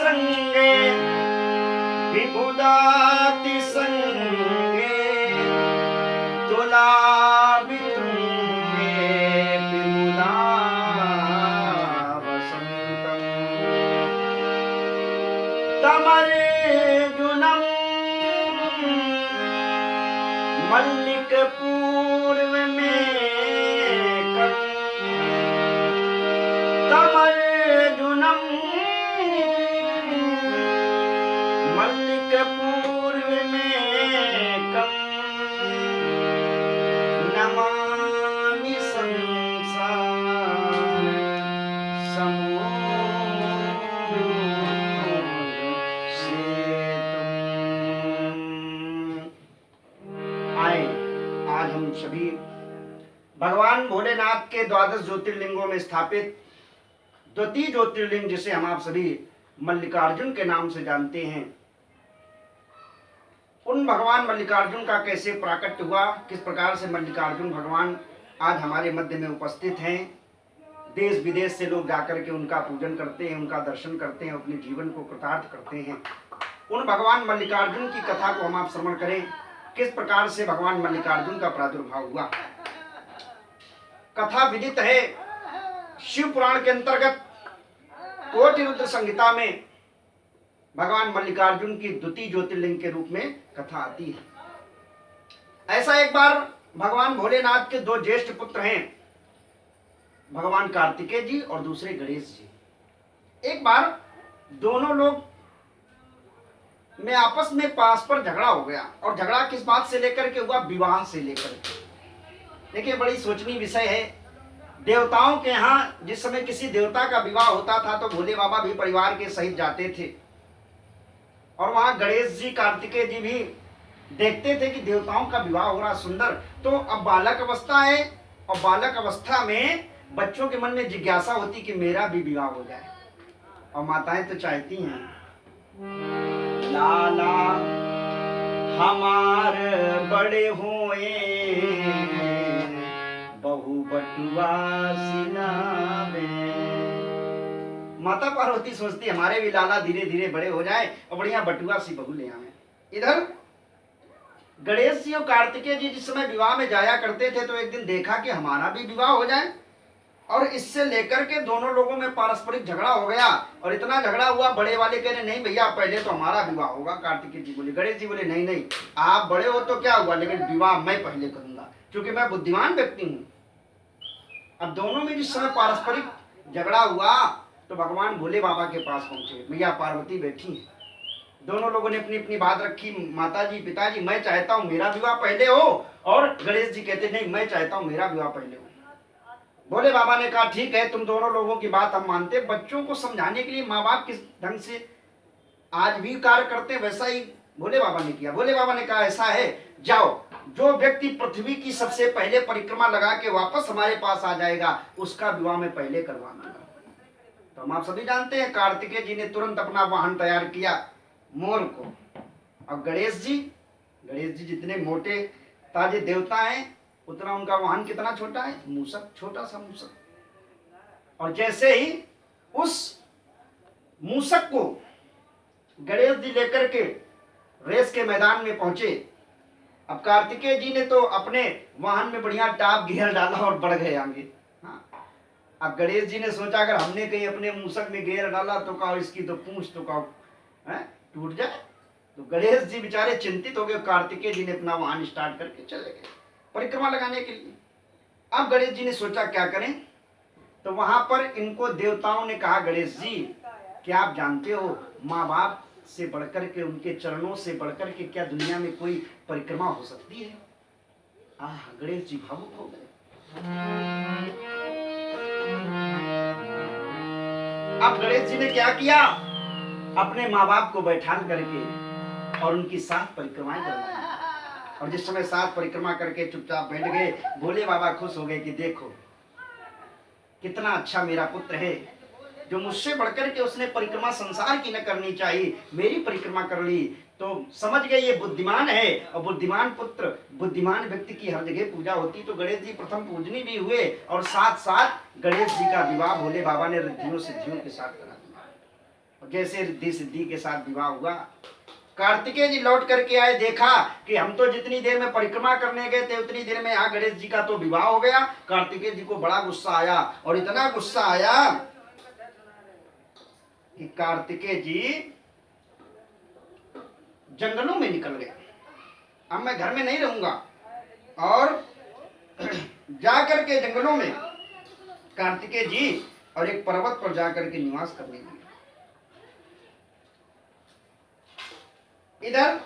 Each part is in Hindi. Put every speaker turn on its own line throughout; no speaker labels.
संगे विबुधाति संगे तुला वितुंगे विबुधा वसंतम तमर्जुनम मल्लिक पूर्व में तमर्जुनम मल्लिक पूर्व में कम नमामि संसार समूह आए। आज हम सभी भगवान भोलेनाथ के द्वादश ज्योतिर्लिंगों में स्थापित द्वितीय ज्योतिर्लिंग, जिसे हम आप सभी मल्लिकार्जुन के नाम से जानते हैं, उन भगवान मल्लिकार्जुन का कैसे प्राकट्य हुआ, किस प्रकार से मल्लिकार्जुन भगवान आज हमारे मध्य में उपस्थित हैं। देश विदेश से लोग जाकर के उनका पूजन करते हैं, उनका दर्शन करते हैं, अपने जीवन को कृतार्थ करते हैं। उन भगवान मल्लिकार्जुन की कथा को हम आप श्रवण करें, किस प्रकार से भगवान मल्लिकार्जुन का प्रादुर्भाव हुआ। कथा विदित है, शिव पुराण के अंतर्गत कोटि रुद्र संहिता में भगवान मल्लिकार्जुन की द्वितीय ज्योतिर्लिंग के रूप में कथा आती है। ऐसा एक बार भगवान भोलेनाथ के दो ज्येष्ठ पुत्र हैं, भगवान कार्तिकेय जी और दूसरे गणेश जी। एक बार दोनों लोग में आपस में परस्पर झगड़ा हो गया, और झगड़ा किस बात से लेकर के हुआ, विवाह से लेकर के। देखिए, बड़ी सोचनीय विषय है। देवताओं के यहाँ जिस समय किसी देवता का विवाह होता था तो भोले बाबा भी परिवार के सहित जाते थे, और वहां गणेश जी कार्तिकेय जी भी देखते थे कि देवताओं का विवाह हो रहा सुंदर। तो अब बालक अवस्था है, और बालक अवस्था में बच्चों के मन में जिज्ञासा होती कि मेरा भी विवाह हो जाए, और माताएं तो चाहती हैं लाला हमार बड़े होए बहु बटुआ सिनावे। माता पार्वती सोचती हमारे भी लाला धीरे धीरे बड़े हो जाए और बढ़िया बटुआ सी बहू ले आवे। इधर गणेश जी और कार्तिकेय जी जिस समय विवाह में जाया करते थे तो एक दिन देखा कि हमारा भी विवाह हो जाए, और इससे लेकर के दोनों लोगों में पारस्परिक झगड़ा हो गया। और इतना झगड़ा हुआ, बड़े वाले कह रहे नहीं भैया पहले तो हमारा विवाह होगा। कार्तिकेय जी बोले, गणेश जी बोले नहीं नहीं, आप बड़े हो तो क्या हुआ, लेकिन विवाह मैं पहले करूंगा क्योंकि मैं बुद्धिमान व्यक्ति हूं। अब दोनों में जिस समय पारस्परिक झगड़ा हुआ तो भगवान भोले बाबा के पास पहुंचे। मैया पार्वती बैठी है, दोनों लोगों ने अपनी अपनी बात रखी। माता जी पिताजी मैं चाहता हूं मेरा विवाह पहले हो, और गणेश जी कहते नहीं मैं चाहता हूं मेरा विवाह पहले हो। भोले बाबा ने कहा ठीक है, तुम दोनों लोगों की बात हम मानते। बच्चों को समझाने के लिए माँ बाप किस ढंग से आज भी कार्य करते वैसा ही भोले बाबा ने किया। भोले बाबा ने कहा ऐसा है, जाओ जो व्यक्ति पृथ्वी की सबसे पहले परिक्रमा लगा के वापस हमारे पास आ जाएगा उसका विवाह मैं पहले करवा दूंगा। तो हम आप सभी जानते हैं कार्तिकेय जी ने तुरंत अपना वाहन तैयार किया मोर को। अब गणेश जी जितने मोटे ताजे देवता हैं उतना उनका वाहन कितना छोटा है, मूसक, छोटा सा मूसक। और जैसे ही उस मूसक को गणेश जी लेकर के रेस के मैदान में पहुंचे। अब कार्तिकेय जी ने तो अपने वाहन में बढ़िया टाप गियर डाला और बढ़ गए आगे। हाँ, अब गणेश जी ने सोचा अगर हमने कहीं अपने मूसक में गियर डाला तो कहो इसकी तो पूंछ तो कहो टूट जाए। तो गणेश जी बेचारे चिंतित हो गए। कार्तिकेय जी ने अपना वाहन स्टार्ट करके चले गए परिक्रमा लगाने के लिए। अब गणेश जी ने सोचा क्या करें, तो वहां पर इनको देवताओं ने कहा गणेश जी क्या आप जानते हो माँ बाप से बढ़कर के, उनके चरणों से बढ़कर के क्या दुनिया में कोई परिक्रमा हो सकती है। गणेश जी भावुक हो गए। अब गणेश जी ने क्या किया, अपने माँ बाप को बैठान करके और उनकी साथ परिक्रमाएं करवाई। और जिस समय साथ परिक्रमा करके चुपचाप बैठ गए, भोले बाबा खुश हो गए कि देखो कितना अच्छा मेरा पुत्र है, जो मुझसे बढ़कर के उसने परिक्रमा संसार की न करनी चाहिए, मेरी परिक्रमा कर ली। तो समझ गए ये बुद्धिमान है, और बुद्धिमान पुत्र बुद्धिमान व्यक्ति की हर जगह पूजा होती। तो गणेश जी प्रथम पूजनी भी हुए, और साथ साथ गणेश जी का विवाह भोले बाबा ने रिद्धियों सिद्धियों के साथ करा दिया। जैसे रिद्धि सिद्धि के साथ विवाह हुआ। कार्तिकेय जी लौट करके आए, देखा कि हम तो जितनी देर में परिक्रमा करने गए थे उतनी देर में यहाँ गणेश जी का तो विवाह हो गया। कार्तिकेय जी को बड़ा गुस्सा आया, और इतना गुस्सा आया कि कार्तिकेय जी जंगलों में निकल गए। अब मैं घर में नहीं रहूंगा, और जाकर के जंगलों में कार्तिकेय जी और एक पर्वत पर जाकर के निवास करने लगे। इधर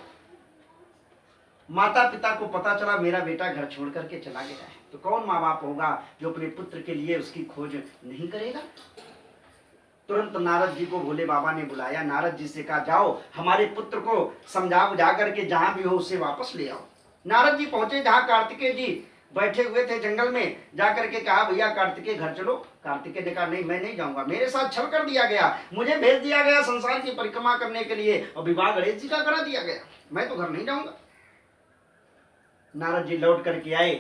माता पिता को पता चला मेरा बेटा घर छोड़ करके चला गया है, तो कौन माँ बाप होगा जो अपने पुत्र के लिए उसकी खोज नहीं करेगा। तुरंत नारद जी को भोले बाबा ने बुलाया। नारद जी से कहा, जाओ हमारे पुत्र को समझा बुझा करके जहां भी हो उसे वापस ले आओ। नारद जी पहुंचे जहां कार्तिकेय जी बैठे हुए थे जंगल में, जाकर के कहा, भैया कार्तिकेय घर चलो। कार्तिकेय ने कहा, नहीं मैं नहीं जाऊंगा, मेरे साथ छल कर दिया गया, मुझे भेज दिया गया संसार की परिक्रमा करने के लिए और विवाह गणेश जी का करा दिया गया, मैं तो घर नहीं जाऊंगा। नारद जी लौट करके आए,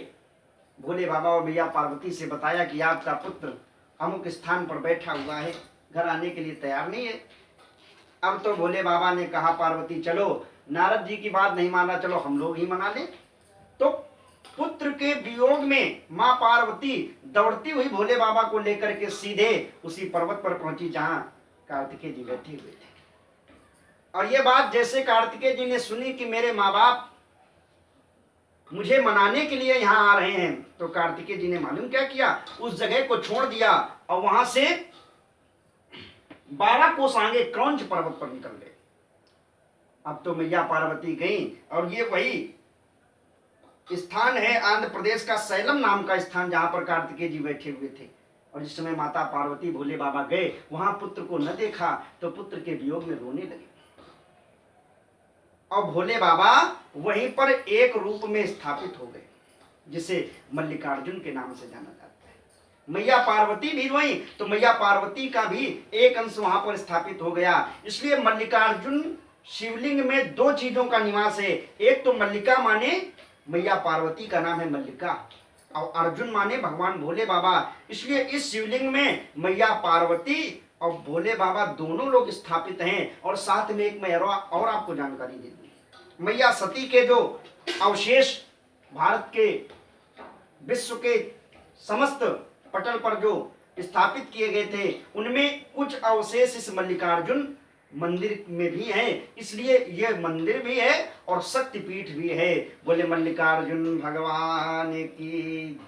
भोले बाबा और मैया पार्वती से बताया कि आपका पुत्र अमुक स्थान पर बैठा हुआ है, घर आने के लिए तैयार नहीं है। अब तो भोले बाबा ने कहा, पार्वती चलो, नारद जी की बात नहीं माना, चलो हम लोग ही मना ले। तो पुत्र के वियोग में मां पार्वती दौड़ती हुई भोले बाबा को लेकर के सीधे उसी पर्वत पर पहुंची जहां कार्तिकेय जी बैठे हुए थे। और ये बात जैसे कार्तिकेय जी ने सुनी कि मेरे माँ बाप मुझे मनाने के लिए यहाँ आ रहे हैं, तो कार्तिकेय जी ने मालूम क्या किया, उस जगह को छोड़ दिया और वहां से 12 कोस आगे क्रौंच पर्वत पर निकल गए। अब तो मैया पार्वती गई, और ये वही स्थान है आंध्र प्रदेश का सैलम नाम का स्थान, जहां पर कार्तिकेय जी बैठे हुए थे। और जिस समय माता पार्वती भोले बाबा गए, वहां पुत्र को न देखा तो पुत्र के वियोग में रोने लगे। और भोले बाबा वहीं पर एक रूप में स्थापित हो गए, जिसे मल्लिकार्जुन के नाम से जाना जाता है। मैया पार्वती भी रोई तो मैया पार्वती का भी एक अंश वहां पर स्थापित हो गया। इसलिए मल्लिकार्जुन शिवलिंग में 2 चीजों का निवास है। एक तो मल्लिका माने मैया पार्वती का नाम है मल्लिका, और अर्जुन माने भगवान भोले बाबा। इसलिए इस शिवलिंग में मैया पार्वती और भोले बाबा दोनों लोग स्थापित हैं। और साथ में एक मैं और आपको जानकारी दे दूं, मैया सती के जो अवशेष भारत के विश्व के समस्त पटल पर जो स्थापित किए गए थे, उनमें कुछ अवशेष इस मल्लिकार्जुन मंदिर में भी है। इसलिए यह मंदिर भी है और शक्तिपीठ भी है। बोले मल्लिकार्जुन भगवान की।